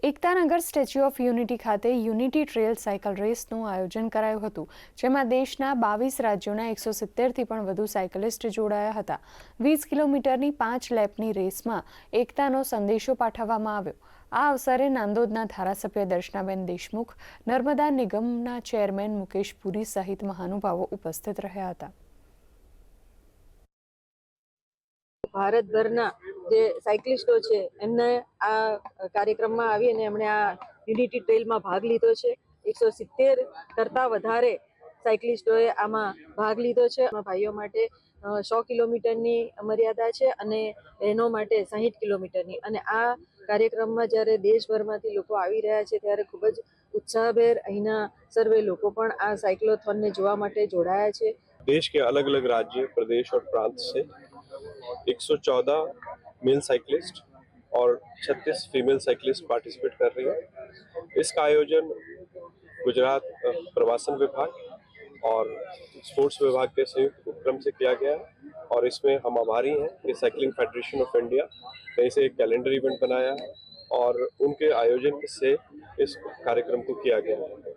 Ektanagar statue of unity ખાતે unity trail cycle રેસનું આયોજન કરાયું હતું, જેમાં દેશના 22 રાજ્યોના 170થી પણ વધુ સાયકલિસ્ટ જોડાયા હતા। 20 કિલોમીટરની 5 લેપની રેસમાં એકતાનો સંદેશો પાઠવવામાં આવ્યો। આ અવસરે નાંદોદના ધારાસભ્ય દર્શનાબેન દેશમુખ, નર્મદા નિગમના ચેરમેન મુકેશ પુરી સહિત મહાનુભાવો ઉપસ્થિત રહ્યા હતા। ભારતભરના જે સાયકલિસ્ટો છે એમને આ કાર્યક્રમમાં આવી અને એમણે આ યુનિટી ટ્રેલમાં ભાગ લીધો છે। 170 કરતાં વધારે સાયકલિસ્ટોએ આમાં ભાગ લીધો છે। ભાઈઓ માટે 100 કિલોમીટરની મર્યાદા છે અને બહેનો માટે 60 કિલોમીટરની। અને આ કાર્યક્રમમાં જ્યારે દેશભરમાંથી લોકો આવી રહ્યા છે ત્યારે ખૂબ જ ઉત્સાહભેર અહીંના સર્વે લોકો પણ આ સાયક્લોથોનને જોવા માટે જોડાયા છે। देश के अलग अलग राज्य, प्रदेश और प्रांत से 114 मेल साइकिलिस्ट और 36 फीमेल साइकिलिस्ट पार्टिसिपेट कर रही है। इसका आयोजन गुजरात प्रवासन विभाग और स्पोर्ट्स विभाग के संयुक्त उपक्रम से किया गया है और इसमें हम आभारी हैं कि साइकिलिंग फेडरेशन ऑफ इंडिया ने इसे एक कैलेंडर इवेंट बनाया है और उनके आयोजन से इस कार्यक्रम को किया गया है।